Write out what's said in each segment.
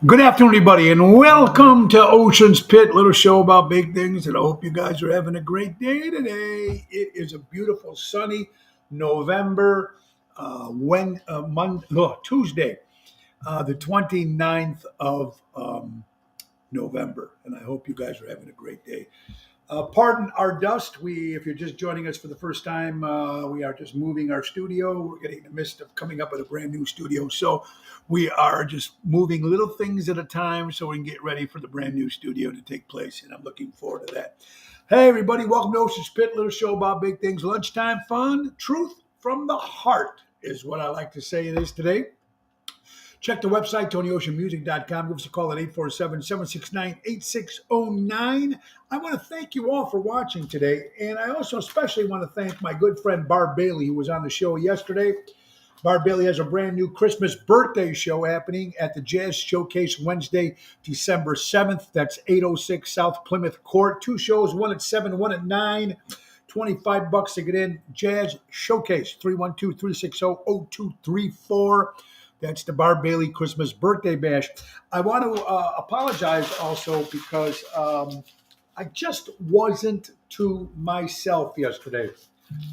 Good afternoon, everybody, and welcome to Ocean's Pit, little show about big things. And I hope you guys are having a great day today. It is a beautiful, sunny November, Tuesday, the 29th of November, and I hope you guys are having a great day. Pardon our dust. If you're just joining us for the first time, we are just moving our studio. We're getting in the midst of coming up with a brand new studio. So we are just moving little things at a time so we can get ready for the brand new studio to take place. And I'm looking forward to that. Hey, everybody. Welcome to Ocean's Pit, little show about big things. Lunchtime fun. Truth from the heart is what I like to say it is today. Check the website, TonyOceanMusic.com. Give us a call at 847-769-8609. I want to thank you all for watching today. And I also especially want to thank my good friend Barb Bailey, who was on the show yesterday. Barb Bailey has a brand new Christmas birthday show happening at the Jazz Showcase Wednesday, December 7th. That's 806 South Plymouth Court. Two shows, one at 7, one at 9. $25 to get in. Jazz Showcase, 312-360-0234. That's the Barb Bailey Christmas Birthday Bash. I want to apologize also because I just wasn't to myself yesterday.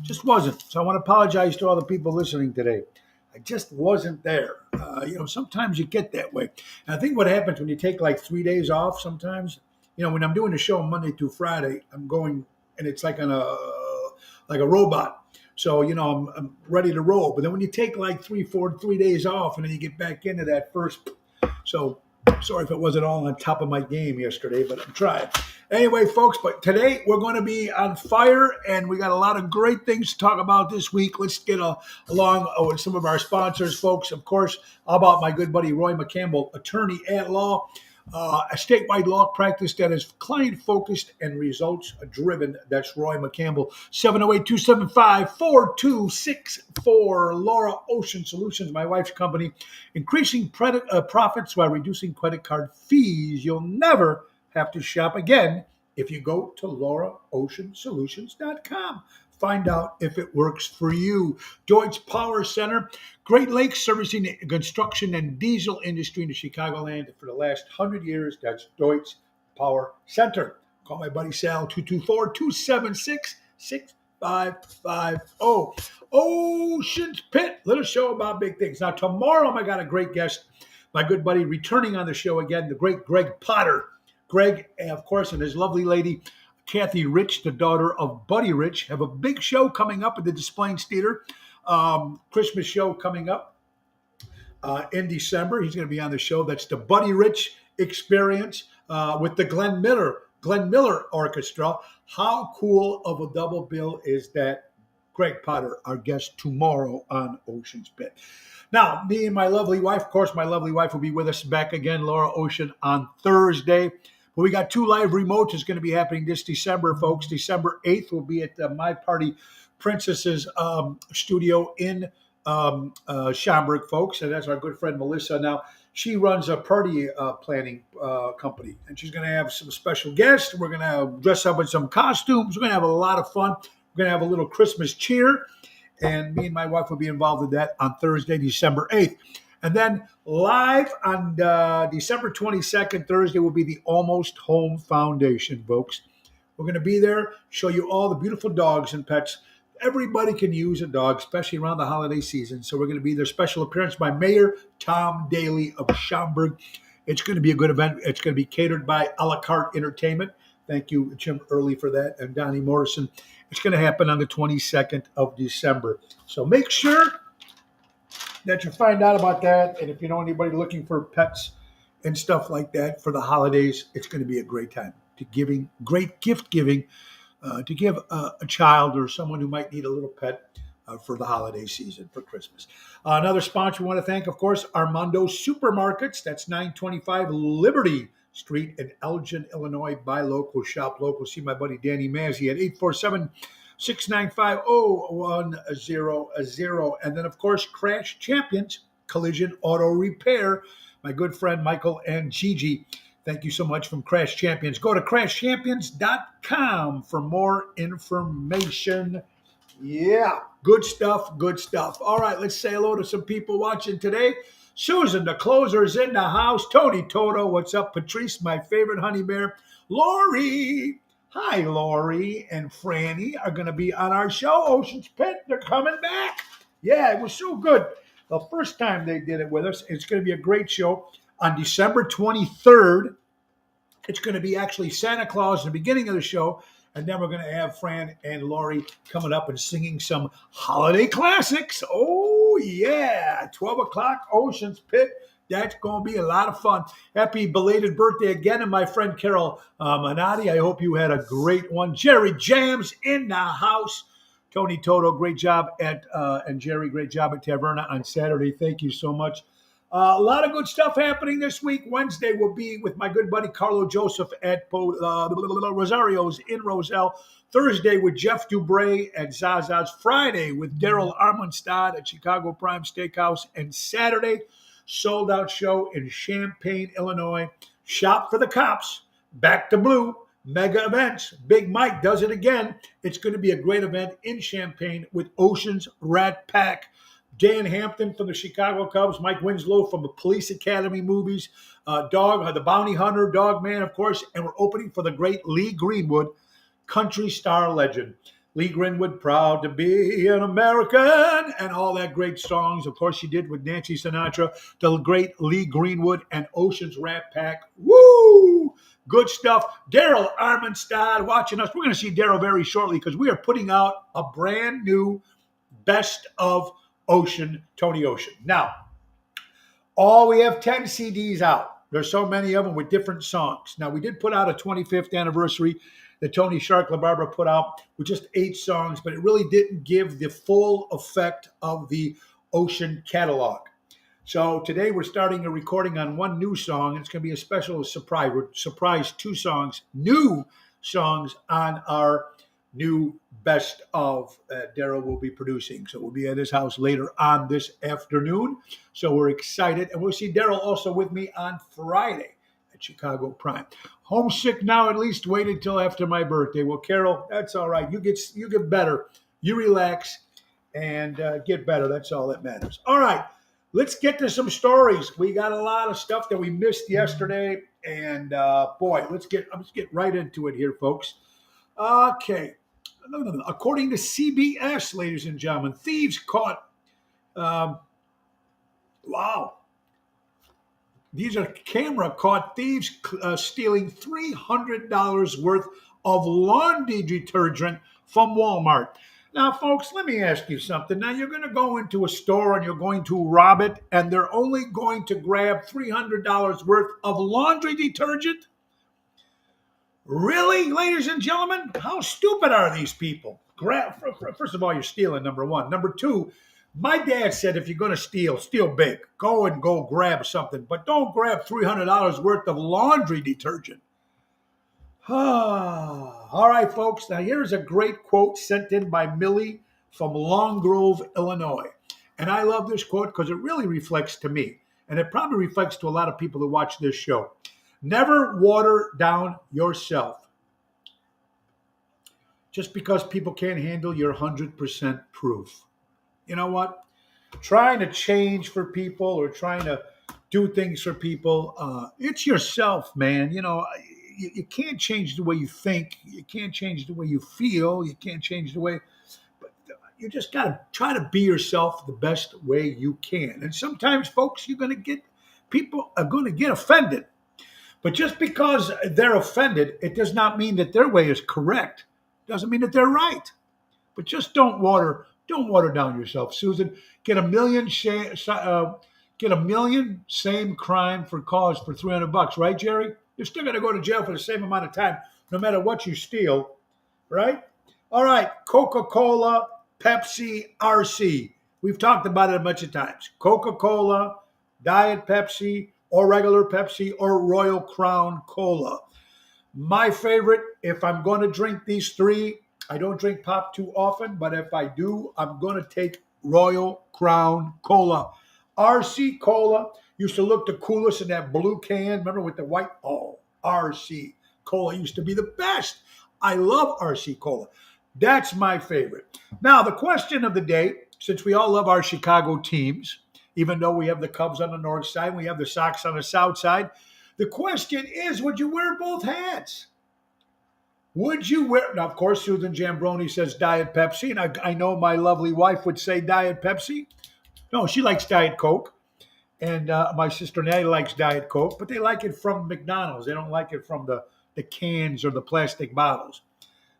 Just wasn't. So I want to apologize to all the people listening today. I just wasn't there. Sometimes you get that way. And I think what happens when you take like 3 days off sometimes, when I'm doing the show Monday through Friday, I'm going, and it's like like a robot. So, I'm ready to roll. But then when you take like 3 days off and then you get back into that first. So sorry if it wasn't all on top of my game yesterday, but I'm trying. Anyway, folks, but today we're going to be on fire and we got a lot of great things to talk about this week. Let's get along with some of our sponsors, folks. Of course, how about my good buddy Roy McCampbell, attorney at law. A statewide law practice that is client-focused and results-driven. That's Roy McCampbell, 708-275-4264. Laura Ocean Solutions, my wife's company, increasing profits while reducing credit card fees. You'll never have to shop again if you go to lauraoceansolutions.com. Find out if it works for you. Deutz Power Center, Great Lakes servicing the construction and diesel industry in the Chicagoland for the last 100 years. That's Deutz Power Center. Call my buddy Sal, 224-276-6550. Ocean's Pit, little show about big things. Now, tomorrow I got a great guest, my good buddy returning on the show again, the great Greg Potter. Greg, of course, and his lovely lady, Kathy Rich, the daughter of Buddy Rich, have a big show coming up at the Des Plaines Theater. Christmas show coming up in December. He's going to be on the show. That's the Buddy Rich Experience with the Glenn Miller Orchestra. How cool of a double bill is that? Greg Potter, our guest tomorrow on Ocean's Pit. Now, me and my lovely wife, of course, my lovely wife will be with us back again, Laura Ocean, on Thursday. But we got 2 live remotes. It's going to be happening this December, folks. December 8th will be at My Party Princess's studio in Schaumburg, folks. And that's our good friend Melissa. Now, she runs a party planning company. And she's going to have some special guests. We're going to dress up in some costumes. We're going to have a lot of fun. We're going to have a little Christmas cheer. And me and my wife will be involved in that on Thursday, December 8th. And then live on December 22nd, Thursday, will be the Almost Home Foundation, folks. We're going to be there, show you all the beautiful dogs and pets. Everybody can use a dog, especially around the holiday season. So we're going to be there. Special appearance by Mayor Tom Daly of Schaumburg. It's going to be a good event. It's going to be catered by A La Carte Entertainment. Thank you, Jim Early, for that, and Donnie Morrison. It's going to happen on the 22nd of December. So make sure that you find out about that. And if you know anybody looking for pets and stuff like that for the holidays, it's going to be a great time great gift giving to give a child or someone who might need a little pet for the holiday season, for Christmas. Another sponsor we want to thank, of course, Armando Supermarkets. That's 925 Liberty Street in Elgin, Illinois. Buy local, shop local. See my buddy Danny Mazzi at 847-695-0100. And then, of course, Crash Champions Collision Auto Repair. My good friend Michael and Gigi. Thank you so much from Crash Champions. Go to crashchampions.com for more information. Yeah, good stuff, good stuff. All right, let's say hello to some people watching today. Susan, the closer, is in the house. Tony Toto, what's up? Patrice, my favorite honey bear. Lori, hi, Lori and Franny are going to be on our show. Ocean's Pit, they're coming back. Yeah, it was so good. The first time they did it with us. It's going to be a great show on December 23rd. It's going to be actually Santa Claus in the beginning of the show. And then we're going to have Fran and Lori coming up and singing some holiday classics. Oh, yeah. 12 o'clock, Ocean's Pit. That's going to be a lot of fun. Happy belated birthday again. And my friend Carol Manotti, I hope you had a great one. Jerry Jams in the house. Tony Toto, great job and Jerry, great job at Taverna on Saturday. Thank you so much. A lot of good stuff happening this week. Wednesday will be with my good buddy Carlo Joseph at Rosario's in Roselle. Thursday with Jeff Dubray at Zaza's. Friday with Daryl Armanstad at Chicago Prime Steakhouse. And Saturday, sold out show in Champaign, Illinois. Shop for the Cops. Back to Blue. Mega events. Big Mike does it again. It's going to be a great event in Champaign with Ocean's Rat Pack. Dan Hampton from the Chicago Cubs, Mike Winslow from the Police Academy movies, the Bounty Hunter, Dog Man, of course, and we're opening for the great Lee Greenwood, country star legend. Lee Greenwood, proud to be an American, and all that great songs. Of course, she did with Nancy Sinatra, the great Lee Greenwood and Ocean's Rat Pack. Woo! Good stuff. Daryl Armanstad watching us. We're going to see Daryl very shortly because we are putting out a brand new best of Ocean, Tony Ocean. Now, we have 10 CDs out. There's so many of them with different songs. Now, we did put out a 25th anniversary that Tony Shark LaBarbera put out with just 8 songs, but it really didn't give the full effect of the Ocean catalog. So today we're starting a recording on one new song. It's going to be a special surprise. We're surprised 2 songs, new songs on our new best of Daryl will be producing. So we'll be at his house later on this afternoon. So we're excited. And we'll see Daryl also with me on Friday at Chicago Prime. Homesick now, at least wait until after my birthday. Well, Carol, that's all right. You get better. You relax and get better. That's all that matters. All right. Let's get to some stories. We got a lot of stuff that we missed yesterday. And let's get right into it here, folks. Okay. According to CBS, ladies and gentlemen, thieves caught. Wow. These are camera caught thieves stealing $300 worth of laundry detergent from Walmart. Now, folks, let me ask you something. Now, you're going to go into a store and you're going to rob it, and they're only going to grab $300 worth of laundry detergent? Really, ladies and gentlemen? How stupid are these people? First of all, you're stealing, number one. Number two, my dad said if you're going to steal big. Go grab something. But don't grab $300 worth of laundry detergent. All right, folks. Now, here's a great quote sent in by Millie from Long Grove, Illinois. And I love this quote because it really reflects to me. And it probably reflects to a lot of people who watch this show. Never water down yourself just because people can't handle your 100% proof. You know what? Trying to change for people or trying to do things for people, it's yourself, man. You know, you can't change the way you think. You can't change the way you feel. You can't change the way, but you just got to try to be yourself the best way you can. And sometimes, folks, people are going to get offended. But just because they're offended, it does not mean that their way is correct. It doesn't mean that they're right. But just don't water down yourself, Susan. Get a million same crime for cause for $300, right, Jerry? You're still going to go to jail for the same amount of time, no matter what you steal, right? All right, Coca-Cola, Pepsi, RC. We've talked about it a bunch of times. Coca-Cola, Diet Pepsi, or regular Pepsi, or Royal Crown Cola. My favorite, if I'm going to drink these 3, I don't drink pop too often, but if I do, I'm going to take Royal Crown Cola. RC Cola used to look the coolest in that blue can. Remember with the white? Oh, RC Cola used to be the best. I love RC Cola. That's my favorite. Now, the question of the day, since we all love our Chicago teams, even though we have the Cubs on the north side, we have the Sox on the south side, the question is, would you wear both hats? Would you wear? Now, of course, Susan Jambroni says Diet Pepsi, and I know my lovely wife would say Diet Pepsi. No, she likes Diet Coke, and my sister Natty likes Diet Coke, but they like it from McDonald's. They don't like it from the cans or the plastic bottles.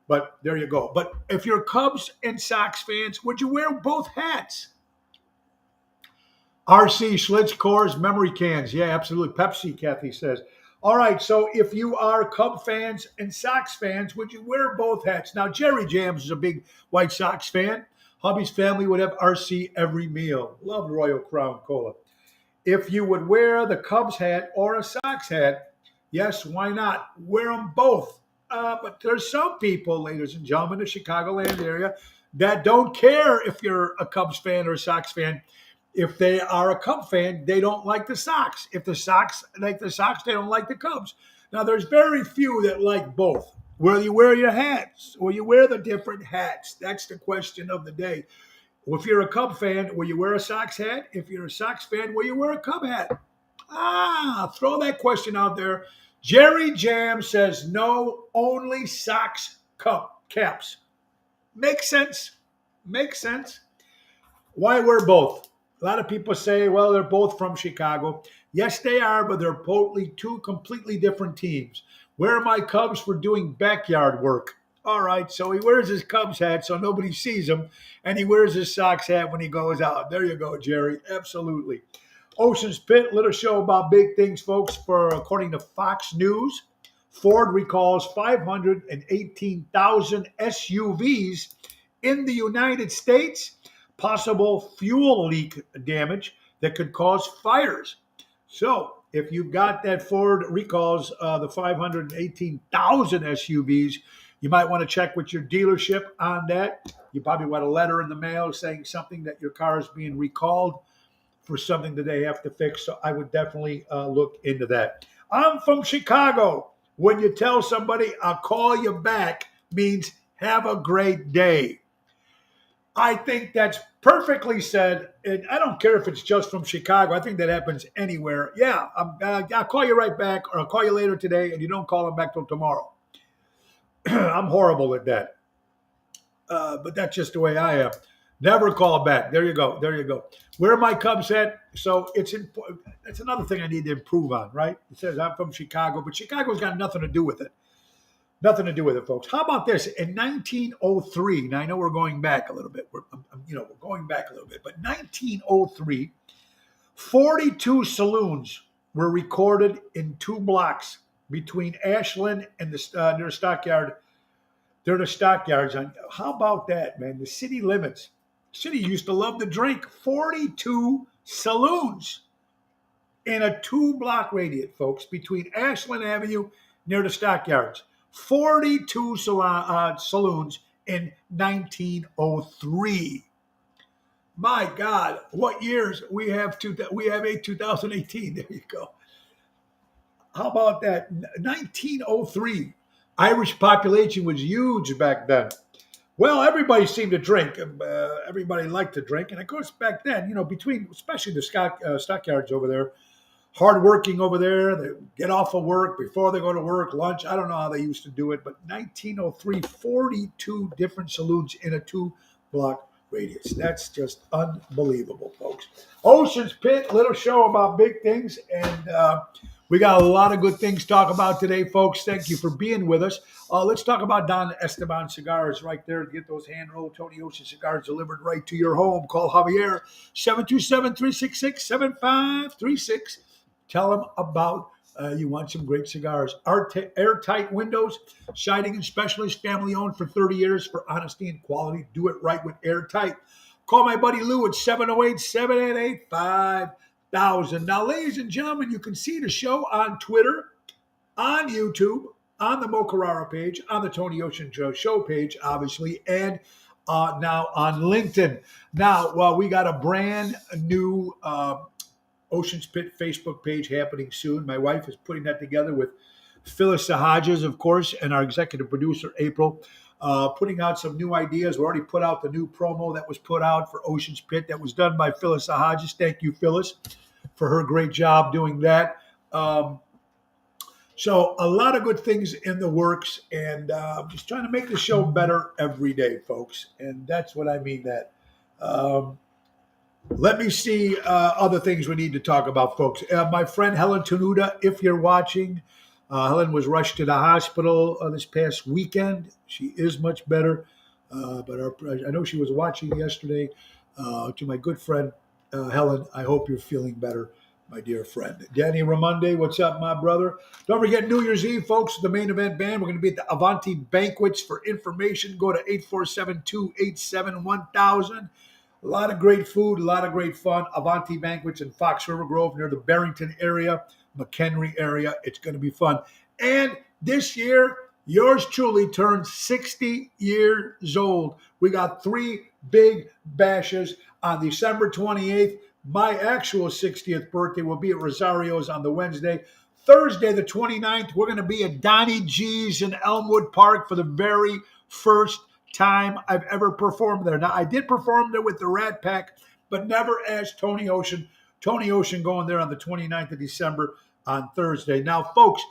But there you go. But if you're Cubs and Sox fans, would you wear both hats? RC Schlitz Coors memory cans. Yeah, absolutely. Pepsi, Kathy says. All right, so if you are Cub fans and Sox fans, would you wear both hats? Now, Jerry Jams is a big White Sox fan. Hubby's family would have RC every meal. Love Royal Crown Cola. If you would wear the Cubs hat or a Sox hat, yes, why not? Wear them both. But there's some people, ladies and gentlemen, in the Chicagoland area that don't care if you're a Cubs fan or a Sox fan. If they are a Cub fan, they don't like the Sox. If the Sox like the Sox, they don't like the Cubs. Now, there's very few that like both. Will you wear your hats? Will you wear the different hats? That's the question of the day. If you're a Cub fan, will you wear a Sox hat? If you're a Sox fan, will you wear a Cub hat? Throw that question out there. Jerry Jam says no, only Sox Cup caps. Makes sense. Makes sense. Why wear both? A lot of people say, well, they're both from Chicago. Yes, they are, but they're totally two completely different teams. Where are my Cubs for doing backyard work? All right, so he wears his Cubs hat so nobody sees him, and he wears his Sox hat when he goes out. There you go, Jerry. Absolutely. Ocean's Pit, little show about big things, folks. For according to Fox News, Ford recalls 518,000 SUVs in the United States. Possible fuel leak damage that could cause fires. So if you've got that Ford recalls the 518,000 SUVs, you might want to check with your dealership on that. You probably want a letter in the mail saying something that your car is being recalled for something that they have to fix. So I would definitely look into that. I'm from Chicago. When you tell somebody I'll call you back means have a great day. I think that's perfectly said. And I don't care if it's just from Chicago. I think that happens anywhere. Yeah, I'll call you right back, or I'll call you later today, and you don't call them back till tomorrow. I'm horrible at that. But that's just the way I am. Never call back. There you go. There you go. Where are my Cubs at? So it's another thing I need to improve on, right? It says I'm from Chicago, but Chicago's got nothing to do with it. Nothing to do with it, folks. How about this? In 1903, now I know we're going back a little bit. We're going back a little bit, but 1903, 42 saloons were recorded in 2 blocks between Ashland and near Stockyard. They're the stockyards. How about that, man? The city limits. City used to love to drink. 42 saloons in a 2-block radius, folks, between Ashland Avenue near the stockyards. 42 saloons in 1903. My God, what years we have? We have 2018. There you go. How about that? 1903. Irish population was huge back then. Well, everybody seemed to drink. Everybody liked to drink, and of course, back then, between especially the stockyards over there, hardworking over there. They get off of work before they go to work, lunch. I don't know how they used to do it, but 1903, 42 different saloons in a 2-block radius. That's just unbelievable, folks. Ocean's Pit, little show about big things, and we got a lot of good things to talk about today, folks. Thank you for being with us. Let's talk about Don Esteban Cigars right there. Get those hand-rolled Tony Ocean cigars delivered right to your home. Call Javier, 727-366-7536. Tell them about you want some great cigars. Airtight windows, siding and specialist, family owned for 30 years for honesty and quality. Do it right with Airtight. Call my buddy Lou at 708-788-5000. Now, ladies and gentlemen, you can see the show on Twitter, on YouTube, on the Mo Carrara page, on the Tony Ocean Show page, obviously, and now on LinkedIn. Now, well, we got a brand new Ocean's Pit Facebook page happening soon. My wife is putting that together with Phyllis Hodges, of course, and our executive producer, April, putting out some new ideas. We already put out the new promo that was put out for Ocean's Pit that was done by Phyllis Hodges. Thank you, Phyllis, for her great job doing that. So a lot of good things in the works, and just trying to make the show better every day, folks. And that's what I mean that. Let me see other things we need to talk about, folks. My friend Helen Tenuta, if you're watching, Helen was rushed to the hospital this past weekend. She is much better, but I know she was watching yesterday. To my good friend Helen, I hope you're feeling better, my dear friend. Danny Ramonde, what's up, my brother? Don't forget New Year's Eve, folks, the main event band. We're going to be at the Avanti Banquets. For information, go to 847-287-1000. A lot of great food, a lot of great fun. Avanti Banquets in Fox River Grove near the Barrington area, McHenry area. It's going to be fun. And this year, yours truly turns 60 years old. We got 3 big bashes on December 28th. My actual 60th birthday will be at Rosario's on the Wednesday. Thursday, the 29th, we're going to be at Donnie G's in Elmwood Park for the very first time I've ever performed there. Now, I did perform there with the Rat Pack, but never as Tony Ocean. Tony Ocean going there on the 29th of December on Thursday. Now, folks,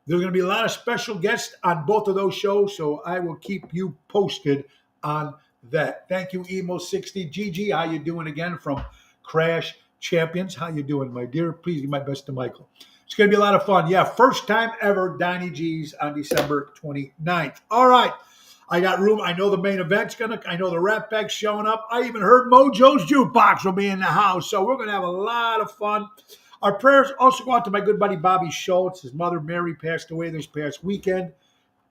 there's going to be a lot of special guests on both of those shows, so I will keep you posted on that. Thank you, Emo60. Gigi, how you doing again from Crash Champions? How you doing, my dear? Please give my best to Michael. It's going to be a lot of fun. Yeah, first time ever, Donnie G's on December 29th. All right. I got room. I know the main event's I know the Rat Pack's showing up. I even heard Mojo's Jukebox will be in the house. So we're going to have a lot of fun. Our prayers also go out to my good buddy Bobby Schultz. His mother, Mary, passed away this past weekend.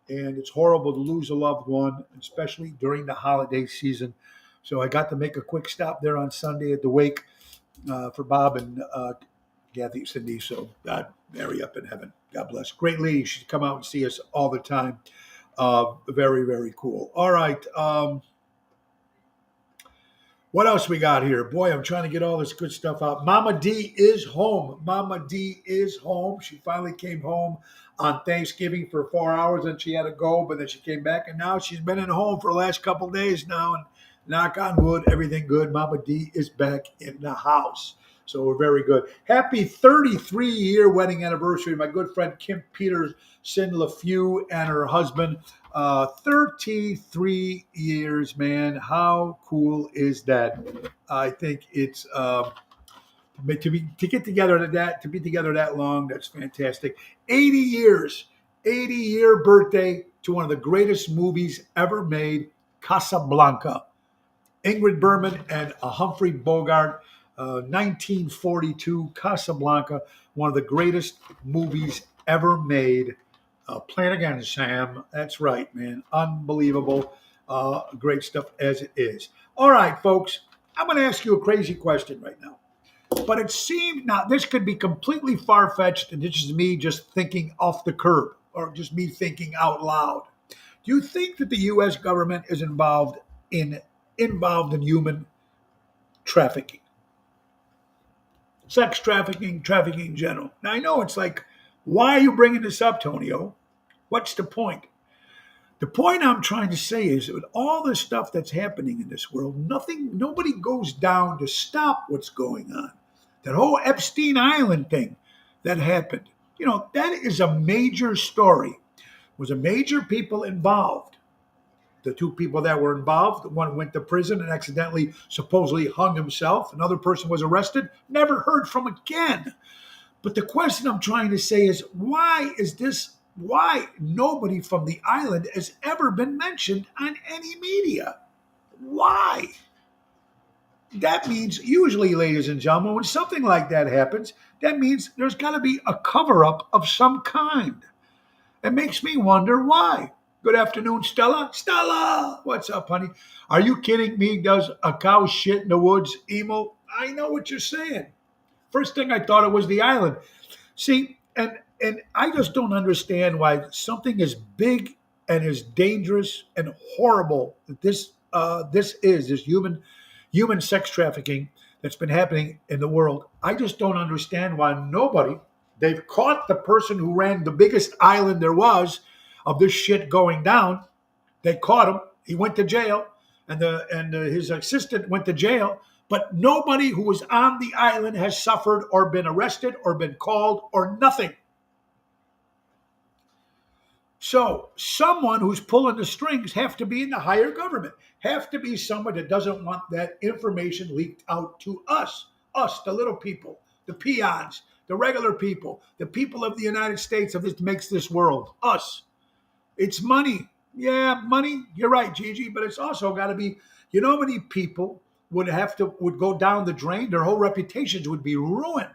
And it's horrible to lose a loved one, especially during the holiday season. So I got to make a quick stop there on Sunday at the wake for Bob and Kathy Cindy. So God, Mary up in heaven. God bless. Great lady. She'd come out and see us all the time. Very, very cool. All right. What else we got here? Boy, I'm trying to get all this good stuff out. Mama D is home. Mama D is home. She finally came home on Thanksgiving for 4 hours, and she had to go, but then she came back, and now she's been in home for the last couple of days now, and knock on wood, everything good. Mama D is back in the house. So we're very good. Happy 33-year wedding anniversary, my good friend Kim Peterson LaFew and her husband. 33 years, man. How cool is that? I think it's to get together to be together that long. That's fantastic. 80 years, 80-year birthday to one of the greatest movies ever made, Casablanca. Ingrid Bergman and Humphrey Bogart. 1942, Casablanca, one of the greatest movies ever made. Play it again, Sam. That's right, man. Unbelievable. Great stuff as it is. All right, folks, I'm going to ask you a crazy question right now. But it seemed, now this could be completely far-fetched, and this is me just thinking off the curb, or just me thinking out loud. Do you think that the U.S. government is involved in human trafficking? Sex trafficking, trafficking in general. Now, I know it's like, why are you bringing this up, Tonio? What's the point? The point I'm trying to say is that with all the stuff that's happening in this world, nobody goes down to stop what's going on. That whole Epstein Island thing that happened, that is a major story. Was a major people involved. The 2 people that were involved, one went to prison and accidentally, supposedly hung himself. Another person was arrested, never heard from again. But the question I'm trying to say is, why nobody from the island has ever been mentioned on any media? Why? That means, usually, ladies and gentlemen, when something like that happens, that means there's got to be a cover-up of some kind. It makes me wonder why. Good afternoon, Stella. Stella, what's up, honey? Are you kidding me? Does a cow shit in the woods, Emo? I know what you're saying. First thing I thought it was the island. See, and I just don't understand why something as big and as dangerous and horrible that this this is, this human sex trafficking that's been happening in the world. I just don't understand why nobody. They've caught the person who ran the biggest island there was of this shit going down. They caught him. He went to jail, and his assistant went to jail. But nobody who was on the island has suffered or been arrested or been called or nothing. So someone who's pulling the strings have to be in the higher government, have to be someone that doesn't want that information leaked out to us, the little people, the peons, the regular people, the people of the United States of this makes this world, us. It's money. Yeah, money. You're right, Gigi, but it's also got to be, how many people would go down the drain? Their whole reputations would be ruined.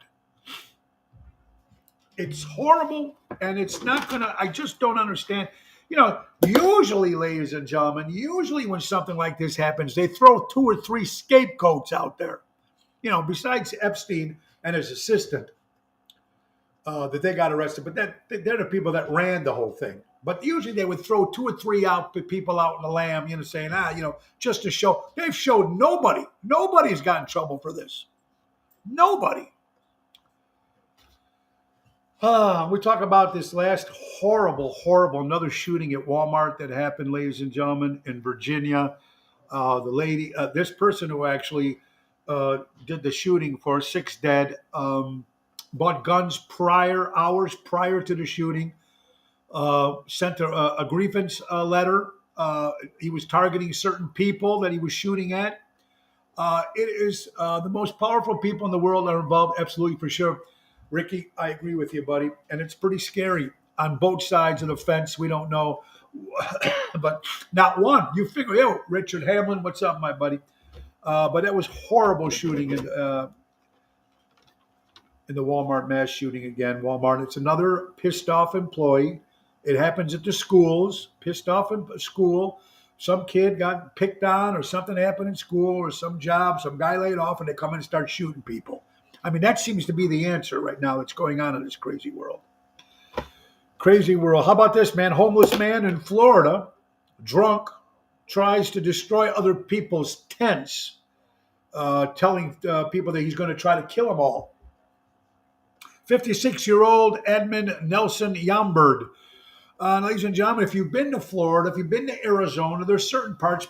It's horrible, and it's not gonna. I just don't understand. Usually, ladies and gentlemen, when something like this happens, they throw 2 or 3 scapegoats out there. Besides Epstein and his assistant, that they got arrested, but they're the people that ran the whole thing. But usually, they would throw 2 or 3 people out in the lamb, saying, just to show. They've showed nobody. Nobody's got in trouble for this. Nobody. We talk about this last horrible, another shooting at Walmart that happened, ladies and gentlemen, in Virginia. The lady, this person who actually did the shooting for 6 dead, bought guns hours prior to the shooting, sent a grievance letter. He was targeting certain people that he was shooting at. It is the most powerful people in the world are involved, absolutely, for sure. Ricky, I agree with you, buddy. And it's pretty scary on both sides of the fence. We don't know. But not one. You figure, Richard Hamlin, what's up, my buddy? But that was horrible shooting in the Walmart mass shooting again. Walmart, it's another pissed off employee. It happens at the schools, pissed off in school. Some kid got picked on or something happened in school or some job, some guy laid off, and they come in and start shooting people. I mean, that seems to be the answer right now that's going on in this crazy world. Crazy world. How about this, man? Homeless man in Florida, drunk, tries to destroy other people's tents, telling people that he's going to try to kill them all. 56-year-old Edmund Nelson Yambird. Ladies and gentlemen, if you've been to Florida, if you've been to Arizona, there's certain parts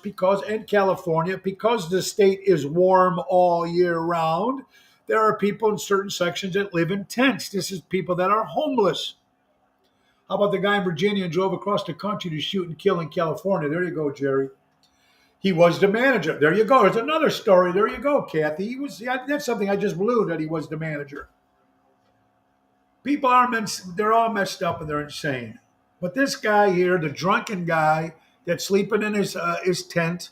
and California, because the state is warm all year round, there are people in certain sections that live in tents. This is people that are homeless. How about the guy in Virginia who drove across the country to shoot and kill in California? There you go, Jerry. He was the manager. There you go. There's another story. There you go, Kathy. That's something I just blew, that he was the manager. People they're all messed up and they're insane. But this guy here, the drunken guy that's sleeping in his tent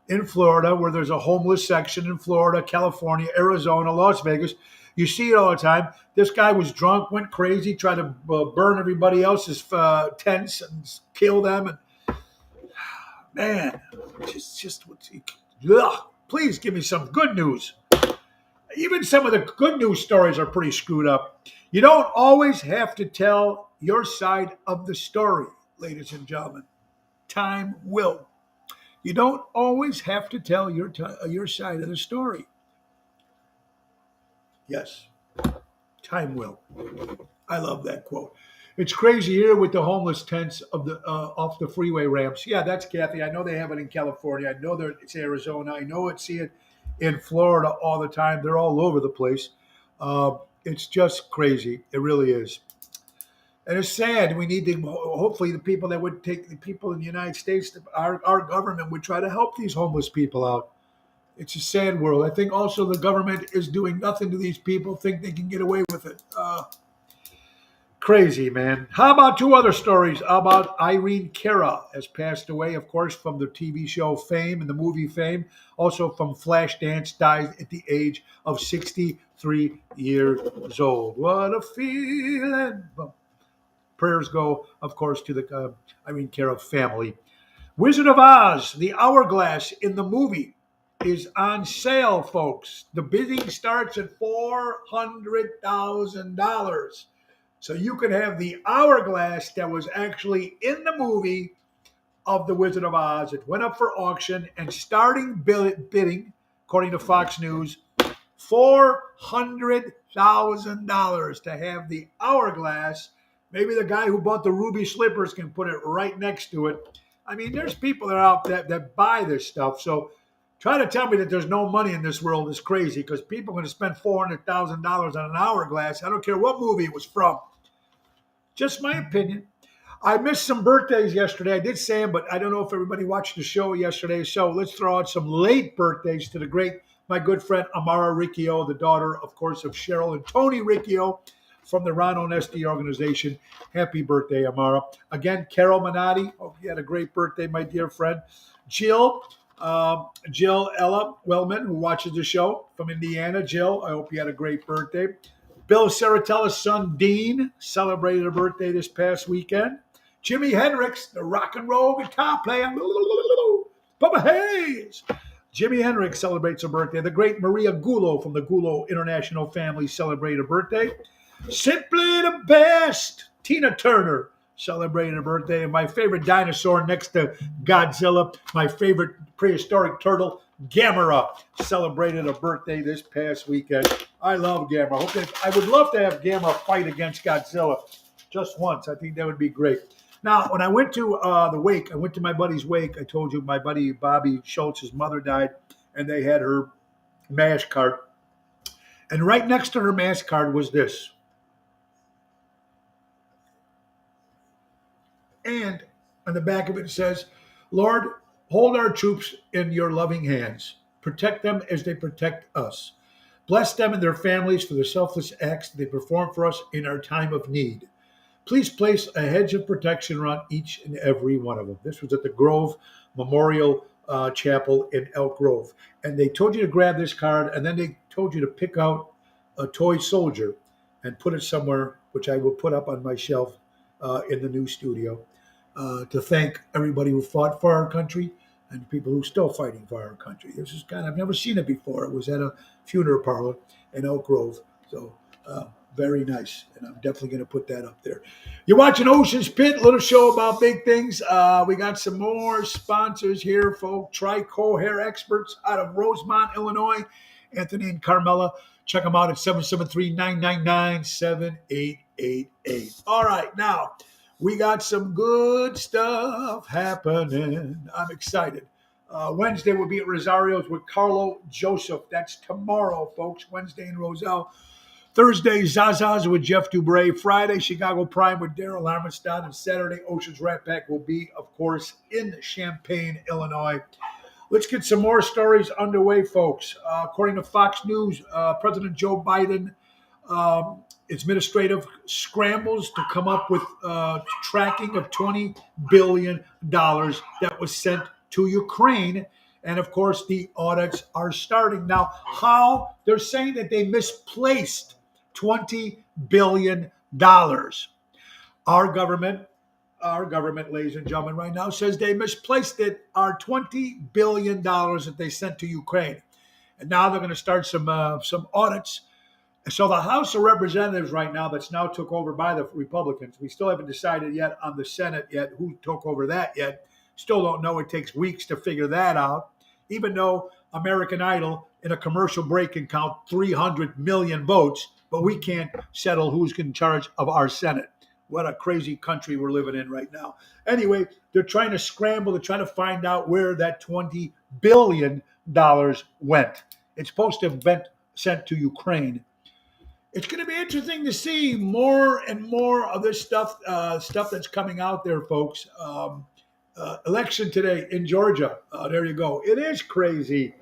in Florida, where there's a homeless section in Florida, California, Arizona, Las Vegas. You see it all the time. This guy was drunk, went crazy, tried to burn everybody else's tents and kill them. And man, please give me some good news. Even some of the good news stories are pretty screwed up. You don't always have to tell your side of the story, ladies and gentlemen. Time will. You don't always have to tell your side of the story. Yes, time will. I love that quote. It's crazy here with the homeless tents off the freeway ramps. Yeah, that's Kathy. I know they have it in California. I know it's Arizona. I know see it in Florida all the time. They're all over the place. It's just crazy. It really is. And it's sad. We need to, hopefully the people that would take the people in the United States, our government would try to help these homeless people out. It's a sad world. I think also the government is doing nothing to these people, think they can get away with it. Crazy, man. How about 2 other stories? How about Irene Cara has passed away, of course, from the TV show Fame and the movie Fame. Also from Flashdance, died at the age of 63 years old. What a feeling. Prayers go, of course, to the Irene Cara family. Wizard of Oz, the hourglass in the movie, is on sale, folks. The bidding starts at $400,000. So you could have the hourglass that was actually in the movie of The Wizard of Oz. It went up for auction and starting bidding, according to Fox News, $400,000 to have the hourglass. Maybe the guy who bought the ruby slippers can put it right next to it. I mean, there's people that are out that buy this stuff. So try to tell me that there's no money in this world is crazy, because people are going to spend $400,000 on an hourglass. I don't care what movie it was from. Just my opinion. I missed some birthdays yesterday. I did say them, but I don't know if everybody watched the show yesterday. So let's throw out some late birthdays to my good friend Amara Riccio, the daughter, of course, of Cheryl and Tony Riccio from the Ron Onesti organization. Happy birthday, Amara. Again, Carol Minotti. Hope you had a great birthday, my dear friend. Jill Ella Wellman, who watches the show from Indiana. Jill, I hope you had a great birthday. Bill Saratella's son, Dean, celebrated a birthday this past weekend. Jimi Hendrix, the rock and roll guitar player. Bubba Hayes. Jimi Hendrix celebrates a birthday. The great Maria Gullo from the Gullo International family celebrated a birthday. Simply the best, Tina Turner celebrated a birthday. And my favorite dinosaur next to Godzilla, my favorite prehistoric turtle, Gamera, celebrated a birthday this past weekend. I love Gamera. I would love to have Gamera fight against Godzilla just once. I think that would be great. Now, when I went to the wake, I went to my buddy's wake. I told you my buddy Bobby Schultz's mother died, and they had her MASH card. And right next to her MASH card was this. And on the back of it says, Lord, hold our troops in your loving hands. Protect them as they protect us. Bless them and their families for the selfless acts they perform for us in our time of need. Please place a hedge of protection around each and every one of them. This was at the Grove Memorial Chapel in Elk Grove. And they told you to grab this card, and then they told you to pick out a toy soldier and put it somewhere, which I will put up on my shelf in the new studio, to thank everybody who fought for our country and people who are still fighting for our country. This is I've never seen it before. It was at a funeral parlor in Elk Grove. So very nice. And I'm definitely going to put that up there. You're watching Ocean's Pit, little show about big things. We got some more sponsors here, folks. Trico Hair Experts out of Rosemont, Illinois. Anthony and Carmela. Check them out at 773-999-7888. All right, now we got some good stuff happening. I'm excited. Wednesday will be at Rosario's with Carlo Joseph. That's tomorrow, folks. Wednesday in Roselle. Thursday, Zaza's with Jeff Dubray. Friday, Chicago Prime with Daryl Armistad. And Saturday, Ocean's Rat Pack will be, of course, in Champaign, Illinois. Let's get some more stories underway, folks. According to Fox News, President Joe Biden, administrative scrambles to come up with tracking of $20 billion that was sent to Ukraine. And, of course, the audits are starting. Now, how? They're saying that they misplaced $20 billion. Our government, ladies and gentlemen, right now says they misplaced it, our $20 billion that they sent to Ukraine. And now they're going to start some audits. So the House of Representatives right now, that's now took over by the Republicans. We still haven't decided yet on the Senate yet who took over that yet. Still don't know. It takes weeks to figure that out. Even though American Idol in a commercial break can count 300 million votes, but we can't settle who's in charge of our Senate. What a crazy country we're living in right now. Anyway, they're trying to scramble. They're trying to find out where that $20 billion went. It's supposed to have been sent to Ukraine. It's going to be interesting to see more and more of this stuff that's coming out there, folks. Election today in Georgia. There you go. It is crazy.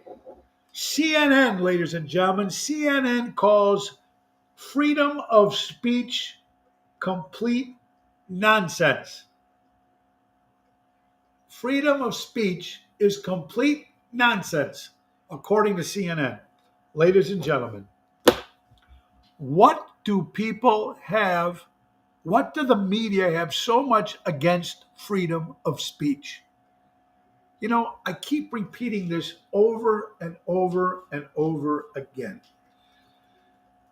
CNN, ladies and gentlemen, CNN calls freedom of speech complete nonsense. Freedom of speech is complete nonsense, according to CNN. Ladies and gentlemen, what do people have? What do the media have so much against freedom of speech? You know, I keep repeating this over and over and over again.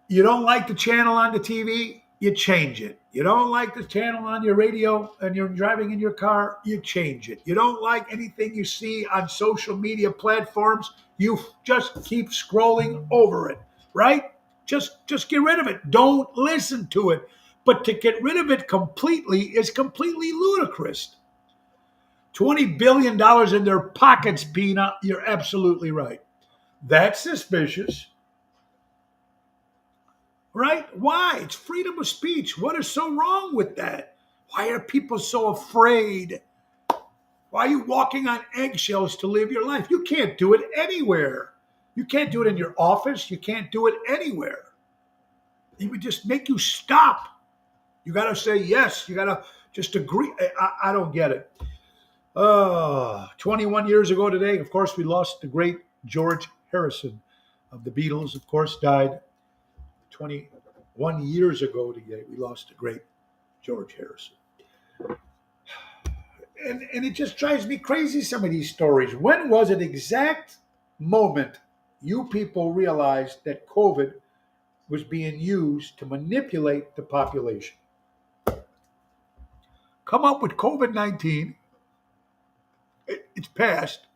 You don't like the channel on the TV? you change it. You don't like the channel on your radio and you're driving in your car, you change it. You don't like anything you see on social media platforms, you just keep scrolling over it, right? Just get rid of it. Don't listen to it. But to get rid of it completely is completely ludicrous. $20 billion in their pockets, Peanut. You're absolutely right. That's suspicious. Right? Why? It's freedom of speech. What is so wrong with that? Why are people so afraid? Why are you walking on eggshells to live your life? You can't do it anywhere. You can't do it in your office. You can't do it anywhere. It would just make you stop. You got to say yes. You got to just agree. I don't get it. 21 years ago today, of course, we lost the great George Harrison of the Beatles, of course, died 21 years ago today. We lost the great George Harrison. And it just drives me crazy, some of these stories. When was an exact moment you people realized that COVID was being used to manipulate the population? Come up with COVID-19. It's past.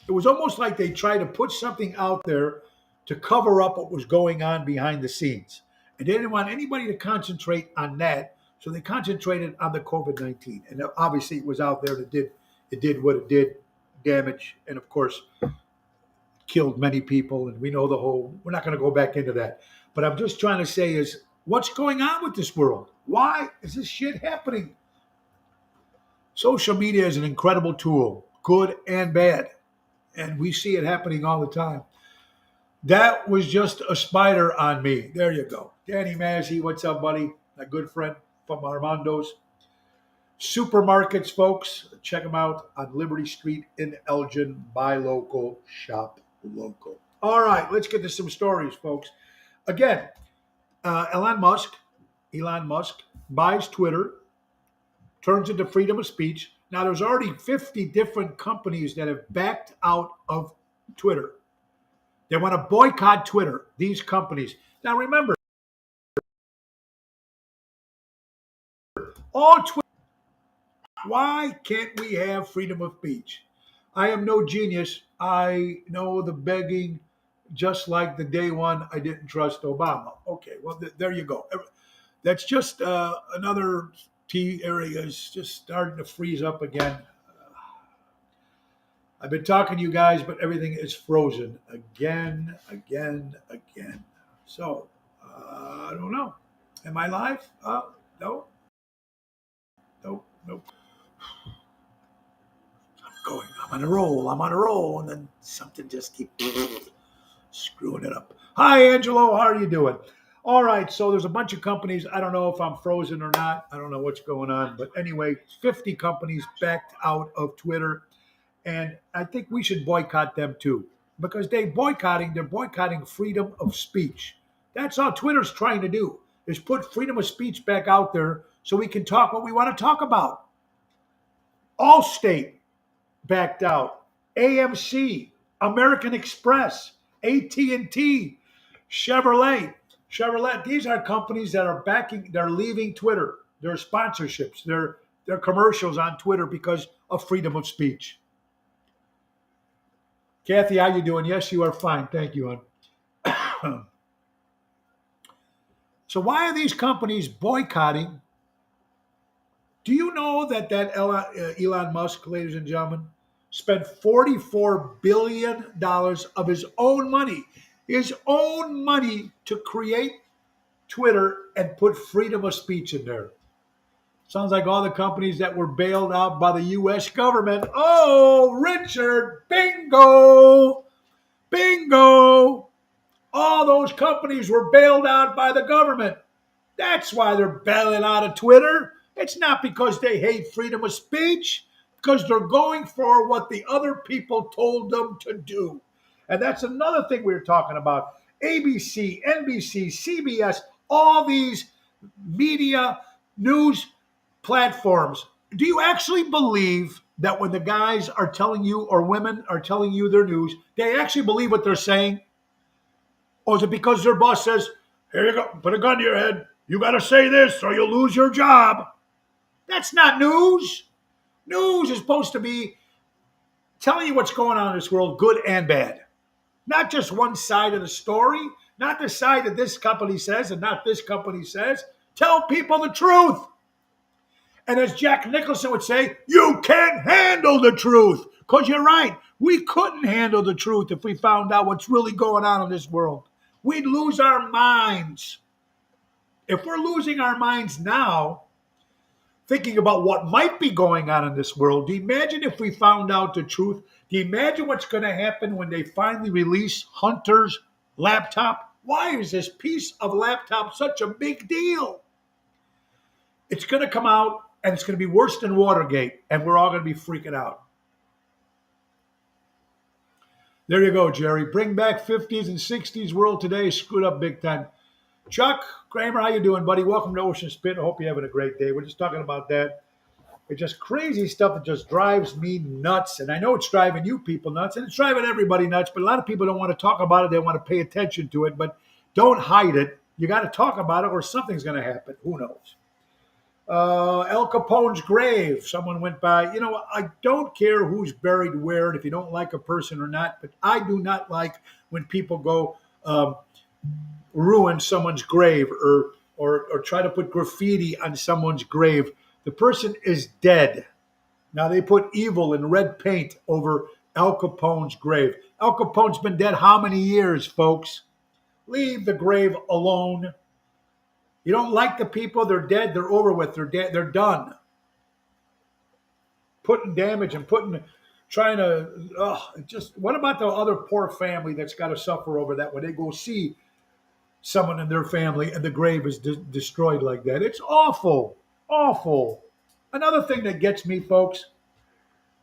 It was almost like they tried to put something out there to cover up what was going on behind the scenes. And they didn't want anybody to concentrate on that. So they concentrated on the COVID-19. And obviously it was out there that did what it did, damage, and of course, killed many people. And we know we're not going to go back into that. But I'm just trying to say is, what's going on with this world? Why is this shit happening? Social media is an incredible tool, good and bad. And we see it happening all the time. That was just a spider on me. There you go. Danny Mazzy, what's up, buddy? A good friend from Armando's. Supermarkets, folks. Check them out on Liberty Street in Elgin. Buy local, shop local. All right, let's get to some stories, folks. Again, Elon Musk buys Twitter, turns into freedom of speech. Now, there's already 50 different companies that have backed out of Twitter. They want to boycott Twitter, these companies. Now, remember, all Twitter. Why can't we have freedom of speech? I am no genius. I know the begging, just like the day one I didn't trust Obama. Okay, well, there you go. That's just another T area is just starting to freeze up again. I've been talking to you guys, but everything is frozen again. So, I don't know. Am I live? No. I'm on a roll, and then something just keeps screwing it up. Hi, Angelo. How are you doing? All right, so there's a bunch of companies. I don't know if I'm frozen or not. I don't know what's going on. But anyway, 50 companies backed out of Twitter. And I think we should boycott them too. Because they're boycotting freedom of speech. That's all Twitter's trying to do, is put freedom of speech back out there so we can talk what we want to talk about. Allstate backed out. AMC, American Express, AT&T, Chevrolet. These are companies that are they're leaving Twitter. Their sponsorships, their commercials on Twitter because of freedom of speech. Kathy, how you doing? Yes, you are fine. Thank you, hon. So why are these companies boycotting? Do you know that Elon Musk, ladies and gentlemen, spent $44 billion of his own money to create Twitter and put freedom of speech in there? Sounds like all the companies that were bailed out by the U.S. government. Oh, Richard, bingo. All those companies were bailed out by the government. That's why they're bailing out of Twitter. It's not because they hate freedom of speech, because they're going for what the other people told them to do. And that's another thing we were talking about. ABC, NBC, CBS, all these media news platforms. Do you actually believe that when the guys are telling you or women are telling you their news, they actually believe what they're saying? Or is it because their boss says, here you go, put a gun to your head. You got to say this or you'll lose your job. That's not news. News is supposed to be telling you what's going on in this world, good and bad. Not just one side of the story, not the side that this company says and not this company says. Tell people the truth. And as Jack Nicholson would say, you can't handle the truth. Because you're right. We couldn't handle the truth if we found out what's really going on in this world. We'd lose our minds. If we're losing our minds now, thinking about what might be going on in this world, do you imagine if we found out the truth? Do you imagine what's going to happen when they finally release Hunter's laptop? Why is this piece of laptop such a big deal? It's going to come out and it's going to be worse than Watergate, and we're all going to be freaking out. There you go, Jerry. Bring back 50s and 60s world today. Screwed up big time. Chuck Kramer, how you doing, buddy? Welcome to Ocean Spit. I hope you're having a great day. We're just talking about that. It's just crazy stuff that just drives me nuts. And I know it's driving you people nuts, and it's driving everybody nuts, but a lot of people don't want to talk about it. They want to pay attention to it, but don't hide it. You got to talk about it or something's going to happen. Who knows? Al Capone's grave. Someone went by. You know, I don't care who's buried where, and if you don't like a person or not, but I do not like when people go ruin someone's grave or try to put graffiti on someone's grave. The person is dead. Now they put evil in red paint over Al Capone's grave. Al Capone's been dead how many years, folks? Leave the grave alone. You don't like the people, they're dead, they're over with, they're dead, they're done. Putting damage and what about the other poor family that's got to suffer over that when they go see someone in their family and the grave is destroyed like that? It's awful, awful. Another thing that gets me, folks,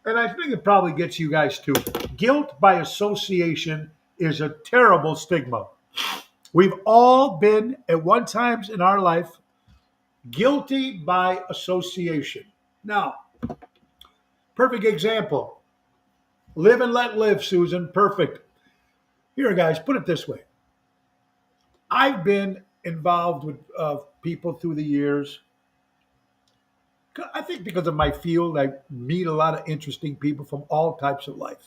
and I think it probably gets you guys too, guilt by association is a terrible stigma. We've all been, at one time in our life, guilty by association. Now, perfect example. Live and let live, Susan. Perfect. Here, guys, put it this way. I've been involved with people through the years. I think because of my field, I meet a lot of interesting people from all types of life.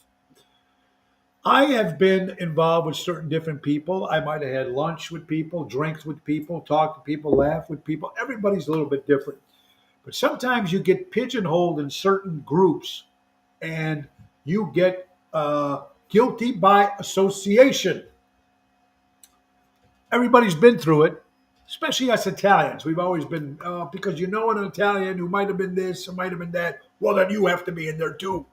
I have been involved with certain different people. I might have had lunch with people, drinks with people, talked to people, laugh with people. Everybody's a little bit different. But sometimes you get pigeonholed in certain groups and you get guilty by association. Everybody's been through it, especially us Italians. We've always been, because you know an Italian who might have been this or might have been that, well, then you have to be in there too.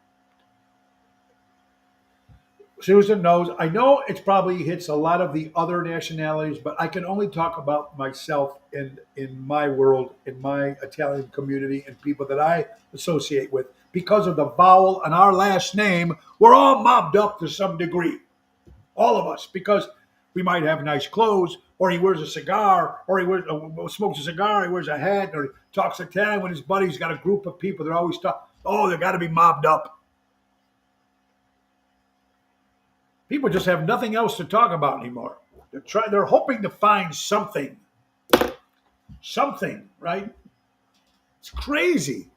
Susan knows. I know it probably hits a lot of the other nationalities, but I can only talk about myself in my world, in my Italian community, and people that I associate with. Because of the vowel and our last name, we're all mobbed up to some degree. All of us, because we might have nice clothes, or he wears a cigar, or he smokes a cigar, he wears a hat, or he talks Italian with his buddies. Got a group of people. They're always talking. Oh, they got to be mobbed up. People just have nothing else to talk about anymore. They're hoping to find something, right? It's crazy.